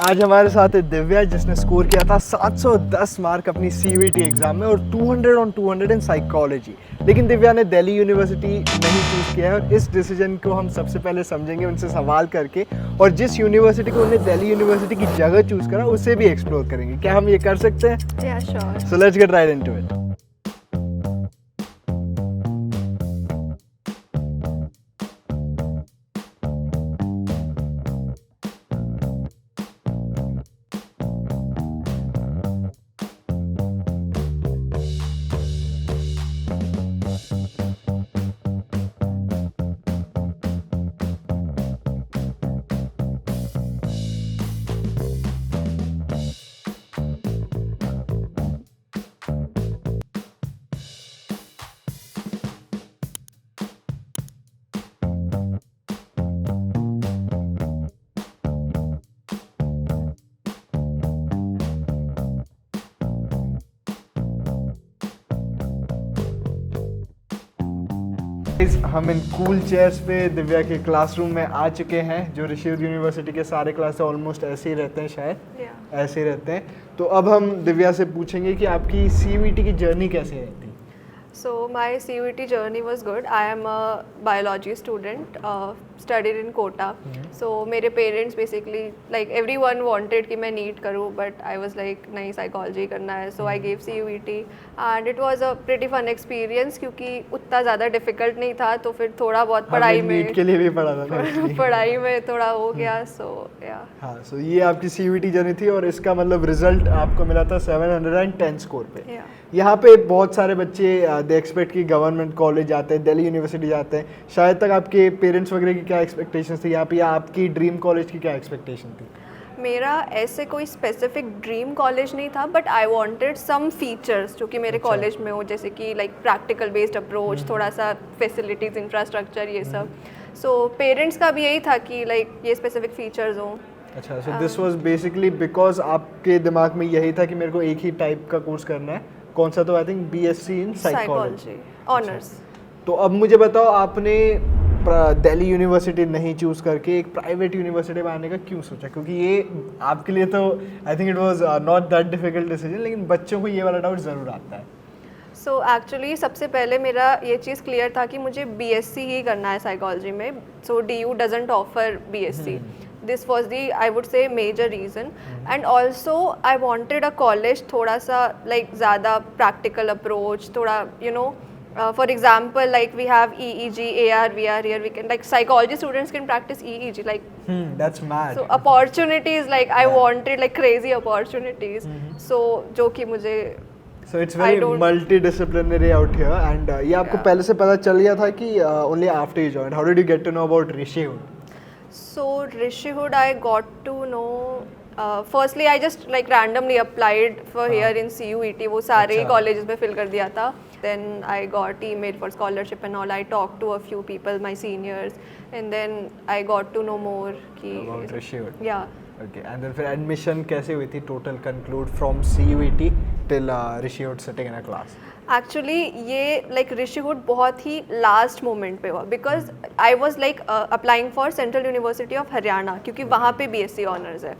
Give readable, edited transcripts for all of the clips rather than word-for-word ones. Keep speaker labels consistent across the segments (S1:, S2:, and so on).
S1: आज हमारे साथ है दिव्या, जिसने स्कोर किया था 710 मार्क अपनी CUET एग्जाम में और 200 ऑन 200 इन साइकोलॉजी। लेकिन दिव्या ने दिल्ली यूनिवर्सिटी नहीं चूज़ किया है और इस डिसीजन को हम सबसे पहले समझेंगे उनसे सवाल करके, और जिस यूनिवर्सिटी को उन्हें दिल्ली यूनिवर्सिटी की जगह चूज़ करा उसे भी एक्सप्लोर करेंगे। क्या हम ये कर सकते हैं?
S2: Yeah, sure.
S1: So let's get right into it. हम इन कूल चेयर्स पे दिव्या के क्लासरूम में आ चुके हैं, जो ऋषि यूनिवर्सिटी के सारे क्लास ऑलमोस्ट ऐसे ही रहते हैं, शायद ऐसे ही रहते हैं। तो अब हम दिव्या से पूछेंगे कि आपकी CUET की जर्नी कैसे रहती?
S2: So my CUET journey was good. I am a biology student, studied in Kota. So मेरे parents basically like everyone wanted कि मैं NEET करूँ, but I was like नहीं, psychology करना है. So I gave CUET and it was a pretty fun experience क्योंकि उतना ज़्यादा difficult नहीं था, तो फिर थोड़ा बहुत पढ़ाई में
S1: NEET के लिए भी पढ़ा था ना
S2: पढ़ाई में थोड़ा हो गया. So yeah.
S1: हाँ, so ये आपकी CUET जर्नी थी और इसका मतलब रिजल्ट आपको मिला था 710 स्कोर पे।
S2: Yeah.
S1: यहाँ पे बहुत सारे बच्चे दे एक्सपेक्ट कि गवर्नमेंट कॉलेज जाते हैं, दिल्ली यूनिवर्सिटी जाते हैं। शायद तक आपके पेरेंट्स वगैरह की क्या एक्सपेक्टेशंस थी यहाँ पे, या आपकी ड्रीम कॉलेज की क्या एक्सपेक्टेशन थी?
S2: मेरा ऐसे कोई स्पेसिफिक ड्रीम कॉलेज नहीं था, but I wanted some features जो कि मेरे कॉलेज में हो, जैसे कि लाइक प्रैक्टिकल बेस्ड अप्रोच, थोड़ा सा फैसिलिटीज़, इंफ्रास्ट्रक्चर, ये सब। सो पेरेंट्स का भी यही था कि लाइक ये स्पेसिफिक फीचर्स हों।
S1: अच्छा, so this was basically because आपके दिमाग में यही था कि मेरे को एक ही टाइप का कोर्स करना है। कौन सा? तो I think BSc in psychology
S2: honours.
S1: तो अब मुझे बताओ, आपने दिल्ली यूनिवर्सिटी नहीं चूज़ करके एक प्राइवेट यूनिवर्सिटी में आने का क्यों सोचा? क्योंकि ये आपके लिए तो I think it was not that difficult decision, लेकिन बच्चों को ये वाला डाउट ज़रूर आता है।
S2: सो एक्चुअली सबसे पहले मेरा ये चीज़ क्लियर था कि मुझे BSc ही करना है साइकोलॉजी में। सो DU doesn't offer BSc. This was the, I would say, major reason. And also I wanted a college थोड़ा सा like ज़्यादा practical approach, थोड़ा you know, for example like we have EEG, AR, VR here. We can like psychology students can practice EEG like.
S1: That's mad.
S2: So opportunities like I wanted like crazy opportunities. So जो कि मुझे
S1: So it's very multidisciplinary out here, and ये आपको पहले से पता चल गया था कि only after you joined? How did you get to know about Rishihood?
S2: So Rishihood, I got to know. Firstly, I just like randomly applied for here in CUET. वो सारे colleges में fill कर दिया था. Then I got email for scholarship and all. I talked to a few people, my seniors, and then I got to know more कि
S1: About Rishihood.
S2: Yeah.
S1: Okay, and then फिर admission कैसे हुई थी? Total conclude from CUET till Rishihood sitting in a class.
S2: Actually ये like Rishihood बहुत ही last moment पे हुआ, because I was like applying for central university of Haryana, क्योंकि वहाँ पे BSc ऑनर्स है।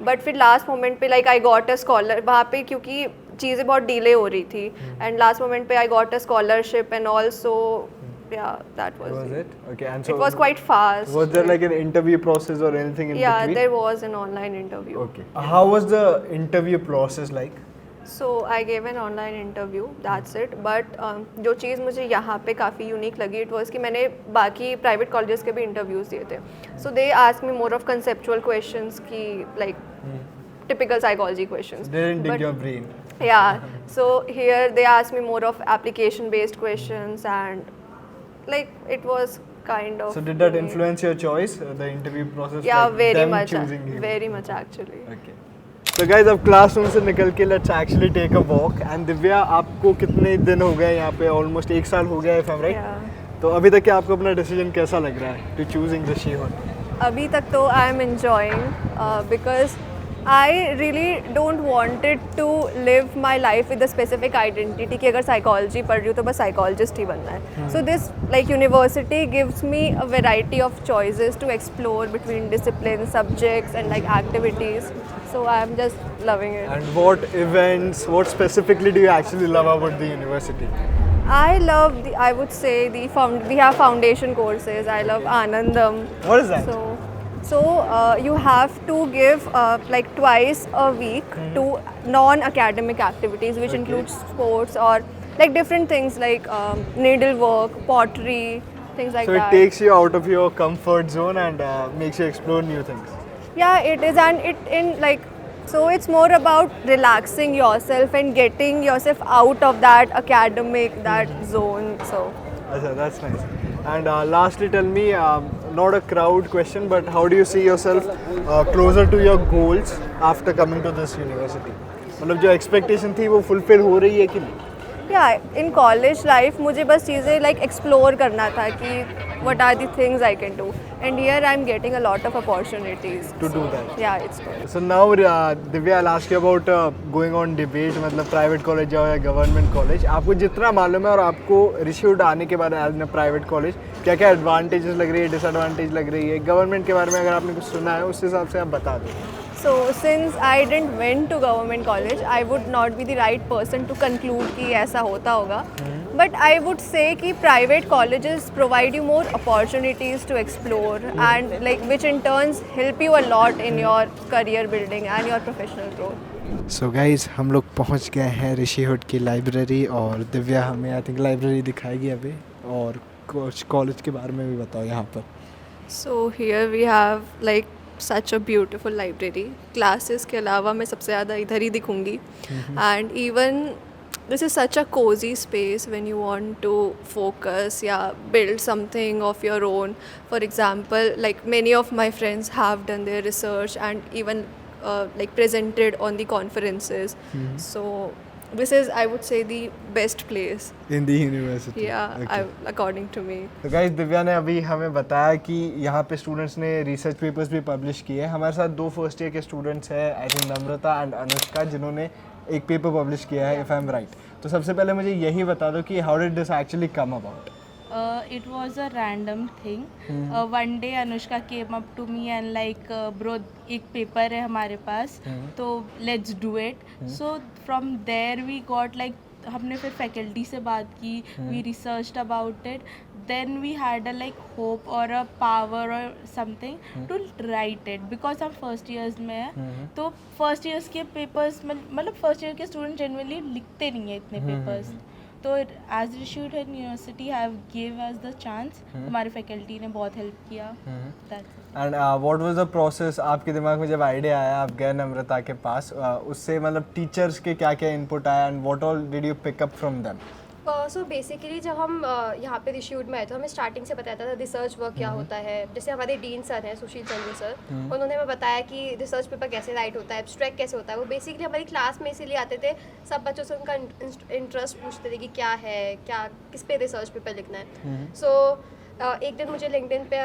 S2: बट फिर लास्ट मोमेंट पे like I got a scholar वहाँ पे, क्योंकि चीज़ें बहुत डिले हो रही थी, एंड लास्ट मोमेंट पे I got a scholarship and also yeah, that was
S1: it. Okay, and so
S2: it was quite fast.
S1: Was there like an interview process or anything in
S2: Yeah,
S1: between?
S2: there was an online interview.
S1: Okay. How was the interview process like?
S2: So I gave an online interview, that's it. But जो चीज़ मुझे यहाँ पे काफ़ी unique लगी, it was कि मैंने बाकी private colleges के भी इंटरव्यूज़ दिए थे. So they asked me more of conceptual questions की like typical psychology questions.
S1: They didn't dig your brain.
S2: Yeah. So here they asked me more of application based questions, and like it was kind of.
S1: So did that influence your choice, the interview process?
S2: Yeah,
S1: like
S2: very
S1: them
S2: much.
S1: choosing you?
S2: Very much actually.
S1: Okay. So guys, अब classroom से निकल के let's actually take a walk. And Divya, आपको कितने दिन हो गए यहाँ पे? Almost 1 साल हो गया है, if I'm right?
S2: Yeah.
S1: तो अभी तक क्या आपको अपना डिसीजन कैसा लग रहा है to choosing Rishihood?
S2: अभी तक तो I am enjoying because I really don't wanted to live my life with a specific identity कि अगर psychology पढ़ रही हूँ तो बस psychologist ही बनना है. So this like university gives me a variety of choices to explore between disciplines, subjects and like activities. So I'm just loving it.
S1: And what events, what specifically do you actually love about the university?
S2: I love I would say we have foundation courses. I love Anandam.
S1: What is that?
S2: So you have to give like twice a week to non-academic activities, which includes sports or like different things like needlework, pottery, things like
S1: So
S2: that.
S1: it takes you out of your comfort zone and makes you explore new things.
S2: Yeah, it is, and it in like so it's more about relaxing yourself and getting yourself out of that academic that zone. So.
S1: Achha, that's nice. And lastly, tell me, not a crowd question, but how do you see yourself closer to your goals after coming to this university? मतलब जो expectation थी वो fulfill हो रही है कि नहीं?
S2: Yeah, in college life मुझे बस चीज़ें like explore करना था कि what are the things I can do, and here I'm getting a lot of opportunities.
S1: To do that.
S2: Yeah, it's good.
S1: So now, Divya, I'll ask you about going on debate, मतलब private college जाओ या government college. आपको जितना मालूम है और आपको ऋषिवुड आने के बाद as a private college क्या क्या advantages लग रही है, disadvantage लग रही है, government के बारे में अगर आपने कुछ सुना है उस हिसाब से आप बता दो.
S2: So since I didn't went to government college, I would not be the right person to conclude कि ऐसा होता होगा. But I would say कि private colleges provide you more opportunities to explore and like which in turns help you a lot in your career building and your professional growth.
S1: So guys हम लोग पहुंच गए हैं ऋषिहुड की library और दिव्या हमें I think library दिखाएगी अभी और कुछ कॉलेज के बारे में भी बताओ यहाँ पर.
S2: So here we have like such a beautiful library. Classes के अलावा मैं सबसे ज़्यादा इधर ही दिखूँगी. And even this is such a cozy space when you want to focus या build something of your own. For example, like many of my friends have done their research and even like presented on the conferences. So this is, I would say, the best place.
S1: In the university.
S2: Yeah, according to me.
S1: तो guys Divya ने अभी हमें बताया कि यहाँ पे students ने research papers भी पब्लिश किए हैं. हमारे साथ 2 फर्स्ट ईयर के स्टूडेंट्स हैं, I think Namrata and Anushka, जिन्होंने एक पेपर पब्लिश किया है, इफ़ आई एम राइट. तो सबसे पहले मुझे यही बता दो कि how did this actually come about.
S3: It was a random thing. One day Anushka came up to me and like bro एक पेपर है हमारे पास तो let's do it. So from there we got like हमने फिर faculty से बात की, we researched about it, then we had a like hope or a power or something to write it because हम फर्स्ट ईयर्स में हैं तो first years के पेपर्स मतलब फर्स्ट ईयर के स्टूडेंट जनरली लिखते नहीं है इतने पेपर्स. तो as Rishihood university have give us the chance. हमारी फैकल्टी ने बहुत हेल्प किया.
S1: And what was the process. आपके दिमाग में जब आइडिया आया आप गए नम्रता के पास, उससे मतलब टीचर्स के क्या क्या इनपुट आया and what all did you pick up from them.
S4: So basically जब हम यहाँ पे ऋषिवुड में आए तो हमें स्टार्टिंग से बताया था रिसर्च वर्क क्या होता है. जैसे हमारे डीन सर हैं सुशील चंद्र सर, उन्होंने हमें बताया कि रिसर्च पेपर कैसे राइट होता है, एब्स्ट्रैक्ट कैसे होता है. वो बेसिकली हमारी क्लास में इसीलिए आते थे, सब बच्चों से उनका इंटरेस्ट पूछते थे कि क्या है, क्या किस पे रिसर्च पेपर लिखना है. सो एक दिन मुझे लिंक्डइन पे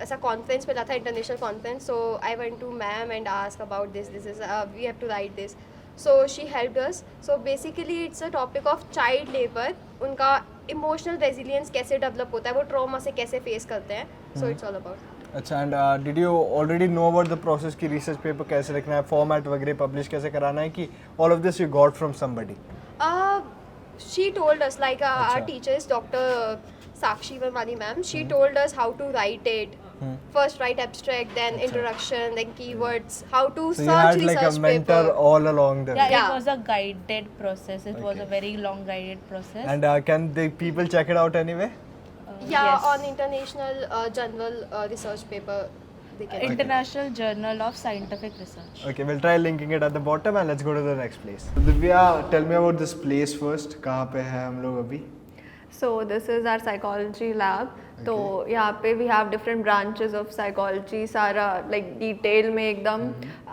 S4: ऐसा कॉन्फ्रेंस मिला था, international conference. So I went to ma'am and ask about this is we have to write this. So she helped us. So basically it's a topic of child labor. उनका emotional resilience कैसे develop होता है, वो trauma से कैसे face करते हैं. So it's all about.
S1: अच्छा. And did you already know about the process कि रिसर्च पेपर कैसे लिखना है, फॉर्मेट वगैरह पब्लिश कैसे कराना है, कि all of this you got from somebody.
S4: She told us like our teacher is Dr. Sakshi Varmani ma'am. She told us how to write it. First write abstract, then introduction, then keywords, how to
S1: So you
S4: search
S1: had like a
S4: research
S1: mentor
S4: paper.
S1: all along there.
S3: Yeah,
S4: Yeah.
S3: it was a guided process. It was a very long guided process.
S1: And can the people check it out anyway?
S4: Yeah,
S3: Yes.
S4: on international journal research paper. They can
S3: International Journal of Scientific Research.
S1: Okay, we'll try linking it at the bottom and let's go to the next place. Divya, tell me about this place first. कहाँ पे है हम लोग अभी?
S2: So this is our psychology lab. तो यहाँ पे we have different branches of psychology, सारा like detail में एकदम,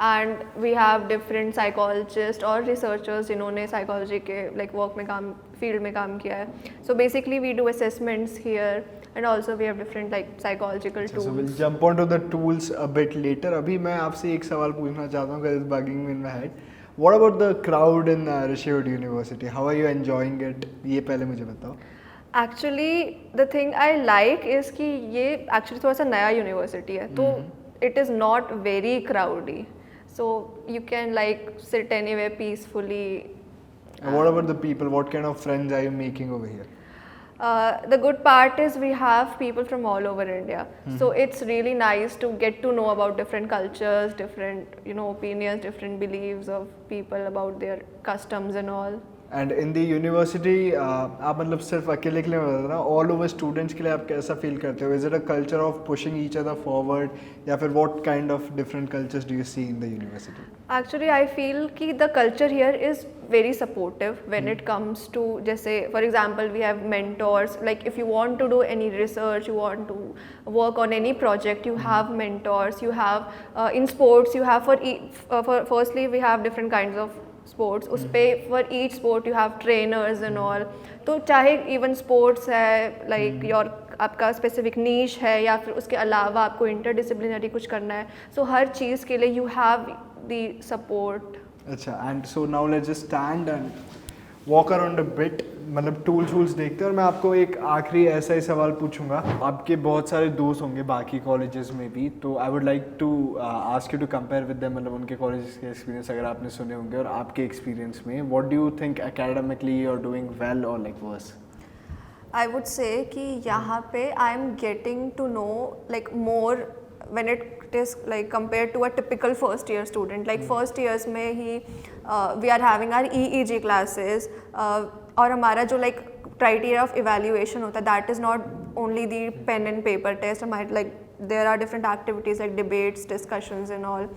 S2: and we have different psychologists और researchers जिन्होंने psychology के like work में काम field में काम किया है. So basically we do assessments here, and also we have different like psychological tools.
S1: So we'll jump onto the tools a bit later. अभी मैं आपसे एक सवाल पूछना चाहता हूँ, because it's bugging me in my head. What about the crowd in Rishihood University? How are you enjoying it? ये पहले मुझे बताओ.
S2: Actually the thing I like is कि ये actually थोड़ा सा नया यूनिवर्सिटी है, तो it is not very crowdy, so you can like sit anywhere peacefully.
S1: And what about the people? What kind of friends are you making over here?
S2: The good part is we have people from all over India, so it's really nice to get to know about different cultures, different opinions, different beliefs of people about their customs and all.
S1: And in the university आप मतलब सिर्फ अकेले के लिए बता रहा all over students के लिए आप कैसा फील करते हो? Is it a culture of pushing each other forward, या फिर what kind of different cultures do you see in the university?
S2: Actually, I feel कि the culture here is very supportive when it comes to, जैसे for example we have mentors, like if you want to do any research, you want to work on any project, you have mentors, you have in sports you have for firstly we have different kinds of sports, उस पे for each sport you have trainers and all. तो चाहे even sports है like your आपका specific niche है या फिर उसके अलावा आपको interdisciplinary कुछ करना है, so हर चीज़ के लिए you have the support.
S1: अच्छा, and so now let's just stand and walk around a bit, मतलब टूल्स देखते हैं. और मैं आपको एक आखिरी ऐसा ही सवाल पूछूंगा. आपके बहुत सारे दोस्त होंगे बाकी कॉलेजेस में भी, तो I would like to ask you to compare with them, मतलब उनके कॉलेजेस के एक्सपीरियंस अगर आपने सुने होंगे, और आपके एक्सपीरियंस में what do you think academically you are doing well और like worse?
S2: I would say कि यहाँ पे I am getting to know like more when it is like compared to a typical first year student. Like first years में ही we are having our EEG classes और हमारा जो like criteria of evaluation होता है that is not only the pen and paper test. हमारे like there are different activities like debates, discussions and all.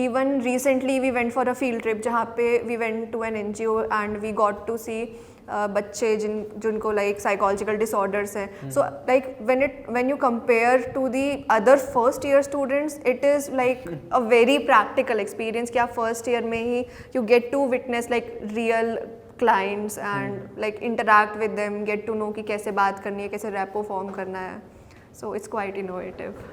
S2: Even recently we went for a field trip जहाँ पे we went to an NGO and we got to see बच्चे जिनको like psychological disorders हैं. So like when you compare to the other first year students, it is like a very practical experience कि आप first year में ही you get to witness like real clients and like interact with them, get to know कि कैसे बात करनी है, कैसे repo form करना है. So it's quite innovative.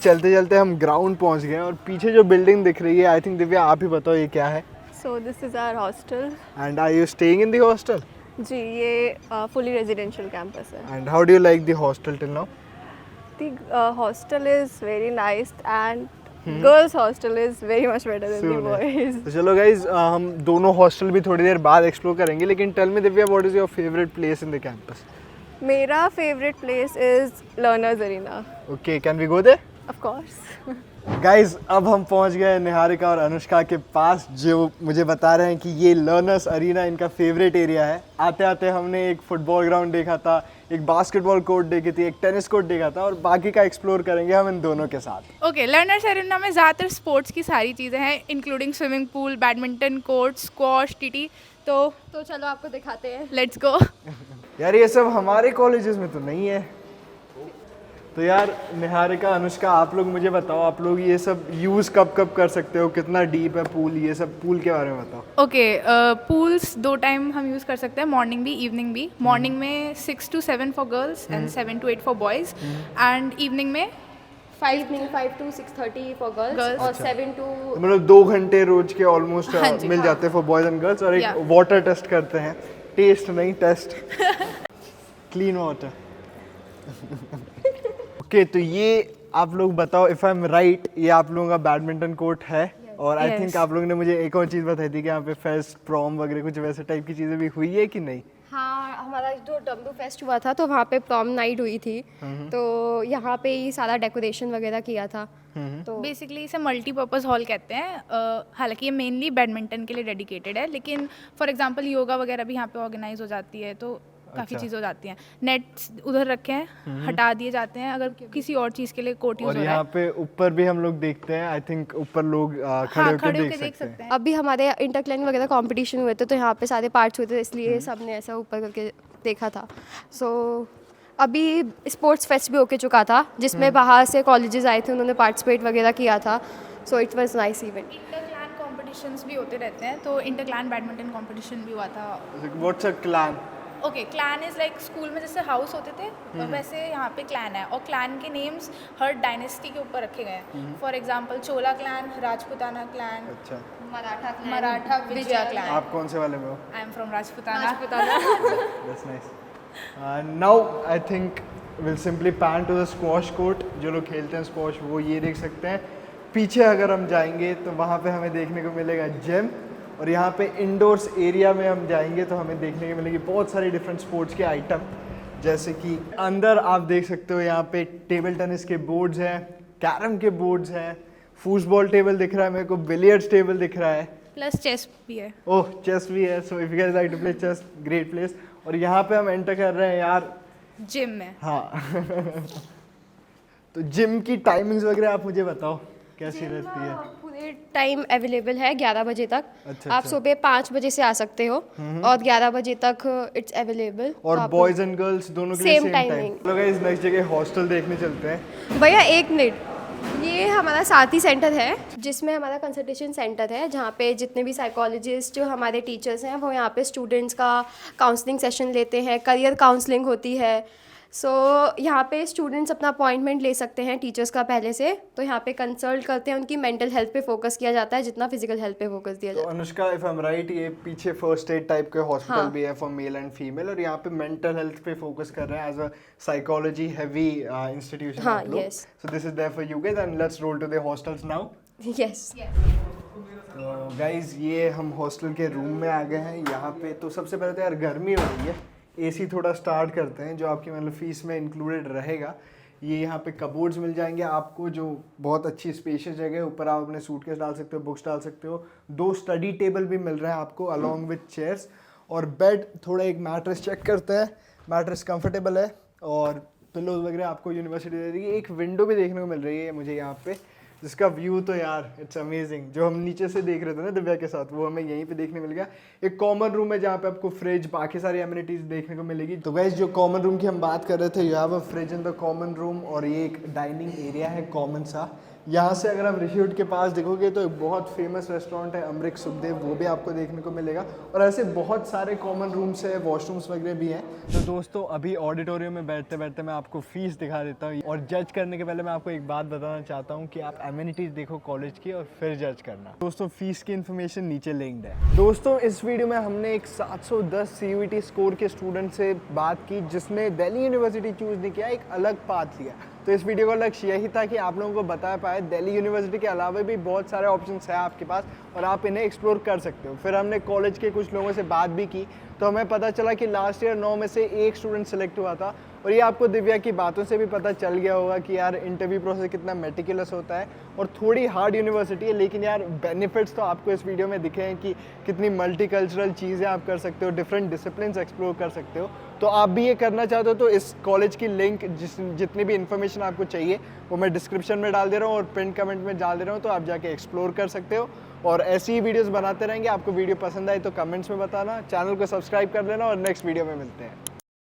S1: चलते चलते हम ग्राउंड पहुंच गए हैं, और पीछे जो बिल्डिंग दिख रही है, आई थिंक दिव्या आप ही बताओ ये क्या है?
S2: So this is our hostel.
S1: And are you staying in the hostel?
S2: जी, ये fully residential campus है.
S1: And how do you like the hostel till now?
S2: The hostel is very nice and girls hostel is very much better than the boys.
S1: तो चलो guys हम दोनों hostel भी थोड़ी देर बाद एक्सप्लोर करेंगे, लेकिन tell me Divya, what is your favourite place in the campus?
S2: मेरा favorite place is Learners Arena.
S1: Okay, can we go there?
S2: Of course.
S1: Guys अब हम पहुंच गए निहारिका और अनुष्का के पास, जो मुझे बता रहे हैं कि ये लर्नर्स अरीना इनका फेवरेट एरिया है. आते आते हमने एक फुटबॉल ग्राउंड देखा था, एक बास्केटबॉल कोर्ट देखी थी, एक टेनिस कोर्ट देखा था, और बाकी का एक्सप्लोर करेंगे हम इन दोनों के साथ.
S5: ओके, लर्नर्स एरिना में ज़्यादातर स्पोर्ट्स की सारी चीज़ें हैं, including swimming pool, badminton court, squash, TT. तो
S4: चलो आपको दिखाते हैं.
S5: Let's go.
S1: यार ये सब हमारे कॉलेजेस में तो नहीं है. तो यार निहारिका, अनुष्का, आप लोग मुझे बताओ, आप लोग ये सब यूज़ कब कर सकते हो, कितना डीप है पूल, ये सब पूल के बारे में बताओ.
S5: ओके, पूल्स 2 टाइम हम यूज़ कर सकते हैं, मॉर्निंग भी इवनिंग भी. मॉर्निंग में 6 to 7 for girls and 7 to 8 for boys, and evening में
S4: 5 to 6:30 for girls और 7 to
S1: तो मतलब 2 घंटे रोज के ऑलमोस्ट
S5: हाँ जी,
S1: मिल
S5: हाँ.
S1: जाते हैं फॉर बॉयज एंड गर्ल्स, और एक
S5: Yeah.
S1: वाटर टेस्ट करते हैं. टेस्ट नहीं, टेस्ट. Clean water. ओके, तो ये आप लोग बताओ, इफ आई एम राइट, ये आप लोगों का बैडमिंटन कोर्ट है. और आई
S5: Yes.
S1: थिंक आप लोगों ने मुझे एक और चीज़ बताई थी कि यहाँ पे फेस्ट, प्रॉम वगैरह कुछ वैसे टाइप की चीज़ें भी हुई है कि नहीं?
S4: हाँ, हमारा जो डब्ल्यू फेस्ट हुआ था तो वहाँ पे प्रॉम नाइट हुई थी, तो यहाँ पे ही सारा डेकोरेशन वगैरह किया था. तो
S5: बेसिकली इसे मल्टीपर्पज़ हॉल कहते हैं. हालांकि ये मेनली बैडमिंटन के लिए डेडिकेटेड है, लेकिन फॉर एग्जांपल योगा वगैरह भी यहाँ पे ऑर्गेनाइज हो जाती है, तो काफ़ी
S1: अच्छा.
S5: चीज़ें हो जाती हैं. नेट्स उधर रखे हैं, हटा दिए जाते हैं अगर किसी और चीज़ के लिए कोर्ट यूज़
S1: और
S5: हो रहा
S1: यहाँ
S5: है.
S1: पे ऊपर भी हम लोग देखते हैं, आई थिंक ऊपर लोग खड़े
S5: हाँ,
S1: होकर
S5: खड़े
S1: देख
S5: होकर देख
S1: सकते हैं.
S5: सकते हैं.
S4: अभी हमारे इंटरक्लाइन वगैरह कंपटीशन हुए थे, तो यहाँ पे सारे पार्ट्स हुए थे, इसलिए सबने ऐसा ऊपर करके देखा था। सो अभी स्पोर्ट्स फेस्ट भी होके चुका था जिसमें बाहर से कॉलेजेस आए थे, उन्होंने पार्टिसिपेट वगैरह किया था। So it was nice event.
S5: Inter clan competitions भी होते रहते हैं, तो इंटर क्लान बैडमिंटन कॉम्पिटिशन भी हुआ था।
S1: What's a clan?
S5: Okay, clan is like school में जैसे हाउस होते थे वैसे यहाँ पे क्लैन है, और क्लैन के नेम्स हर डायनेस्टी के ऊपर रखे गए हैं। For example Chola clan, Rajputana clan,
S1: अच्छा,
S5: मराठा विजया क्लैन।
S1: आप कौन से वाले में हो?
S5: I am from Rajputana.
S1: That's nice. Now I think we'll simply pan to the squash court. जो लोग खेलते हैं स्क्वॉश वो ये देख सकते हैं। पीछे अगर हम जाएंगे तो वहाँ पे हमें देखने को मिलेगा जिम, और यहाँ पे इंडोर्स एरिया में हम जाएंगे तो हमें देखने को मिलेगी बहुत सारी डिफरेंट स्पोर्ट्स के आइटम, जैसे कि अंदर आप देख सकते हो यहाँ पे टेबल टेनिस के बोर्ड्स हैं, कैरम के बोर्ड्स हैं, फुटबॉल टेबल दिख रहा है मेरे को, बिलियर्ड्स टेबल दिख रहा है,
S5: प्लस चेस भी है।
S1: ओह चेस भी है। So if you guys like to play chess, great place. और यहाँ पे हम एंटर कर रहे हैं यार
S5: जिम में।
S1: हाँ तो जिम की टाइमिंग्स वगैरह आप मुझे बताओ कैसी रहती है?
S4: पूरे टाइम अवेलेबल है 11 बजे तक।
S1: अच्छा,
S4: आप सुबह 5 बजे से आ सकते हो और 11 बजे तक इट्स अवेलेबल।
S1: और बॉयज एंड गर्ल्स दोनों के लिए
S4: Same
S1: सेम टाइम?
S4: timing।
S1: चलो गाइस नेक्स्ट जगह हॉस्टल देखने चलते हैं।
S4: भैया एक मिनट, ये हमारा साथी सेंटर है जिसमें हमारा कंसल्टेशन सेंटर है, जहाँ पे जितने भी साइकोलॉजिस्ट जो हमारे टीचर्स हैं वो यहाँ पे स्टूडेंट्स का काउंसलिंग सेशन लेते हैं, करियर काउंसलिंग होती है। सो यहाँ पे स्टूडेंट्स अपना अपॉइंटमेंट ले सकते हैं टीचर्स का पहले से, तो यहाँ पे कंसल्ट करते हैं, उनकी मेंटल हेल्थ पे फोकस किया जाता है जितना फिजिकल हेल्थ पे फोकस दिया
S1: तो
S4: जाता है।
S1: Anushka if I am right, ये पीछे फर्स्ट एड टाइप के हॉस्पिटल
S4: हाँ।
S1: भी है फॉर मेल एंड फीमेल, और यहाँ पे मेंटल हेल्थ पे फोकस कर रहे हैं as a psychology heavy institution.
S4: हाँ, yes।
S1: So this is there for you guys and let's roll to the hostels now.
S4: Yes.
S1: तो गाइज ये हम हॉस्टल के रूम में आ गए हैं। यहाँ पे तो सबसे पहले तो यार गर्मी हो रही है, एसी थोड़ा स्टार्ट करते हैं जो आपकी मतलब फीस में इंक्लूडेड रहेगा। ये यहाँ पे कबोर्ड्स मिल जाएंगे आपको जो बहुत अच्छी स्पेशियस जगह है, ऊपर आप अपने सूटकेस डाल सकते हो, बुक्स डाल सकते हो। 2 स्टडी टेबल भी मिल रहा है आपको अलॉन्ग विथ चेयर्स, और बेड थोड़ा एक मैट्रेस चेक करते हैं, मैट्रेस कंफर्टेबल है, और पिलोज वगैरह आपको यूनिवर्सिटी दे रही है। एक विंडो भी देखने को मिल रही है मुझे यहाँ पे, जिसका व्यू तो यार इट्स अमेजिंग। जो हम नीचे से देख रहे थे ना दिव्या के साथ, वो हमें यहीं पे देखने मिल गया। एक कॉमन रूम है जहाँ पे आपको फ्रिज, बाकी सारी एमिनिटीज देखने को मिलेगी। तो गाइस जो कॉमन रूम की हम बात कर रहे थे, you have a fridge in the common room, और ये एक डाइनिंग एरिया है कॉमन सा। यहाँ से अगर आप ऋषिवट के पास देखोगे तो एक बहुत फेमस रेस्टोरेंट है अमृत सुखदेव, वो भी आपको देखने को मिलेगा, और ऐसे बहुत सारे कॉमन रूम्स है, वॉशरूम्स वगैरह भी हैं। तो दोस्तों अभी ऑडिटोरियम में बैठते बैठते मैं आपको फीस दिखा देता हूँ, और जज करने के पहले मैं आपको एक बात बताना चाहता हूँ कि आप एमिनिटीज देखो कॉलेज की और फिर जज करना। दोस्तों फीस की इन्फॉर्मेशन नीचे लिंक्ड है। दोस्तों इस वीडियो में हमने एक 710 CUET स्कोर के स्टूडेंट से बात की जिसने दिल्ली यूनिवर्सिटी चूज नहीं किया, एक अलग पाथ लिया। तो इस वीडियो का लक्ष्य यही था कि आप लोगों को बता पाए दिल्ली यूनिवर्सिटी के अलावा भी बहुत सारे ऑप्शंस हैं आपके पास, और आप इन्हें एक्सप्लोर कर सकते हो। फिर हमने कॉलेज के कुछ लोगों से बात भी की, तो हमें पता चला कि लास्ट ईयर 9 में से 1 स्टूडेंट सेलेक्ट हुआ था। और ये आपको दिव्या की बातों से भी पता चल गया होगा कि यार इंटरव्यू प्रोसेस कितना मेटिकुलस होता है, और थोड़ी हार्ड यूनिवर्सिटी है, लेकिन यार बेनिफिट्स तो आपको इस वीडियो में दिखे हैं कि कितनी मल्टीकल्चरल चीज़ें आप कर सकते हो, डिफरेंट डिसिप्लिन्स एक्सप्लोर कर सकते हो। तो आप भी ये करना चाहते हो तो इस कॉलेज की लिंक जितनी भी इन्फॉर्मेशन आपको चाहिए वो मैं डिस्क्रिप्शन में डाल दे रहा हूँ और पिन कमेंट में डाल दे रहा हूँ, तो आप जाके एक्सप्लोर कर सकते हो। और ऐसी ही वीडियोस बनाते रहेंगे। आपको वीडियो पसंद आई तो कमेंट्स में बताना, चैनल को सब्सक्राइब कर लेना, और नेक्स्ट वीडियो में मिलते हैं।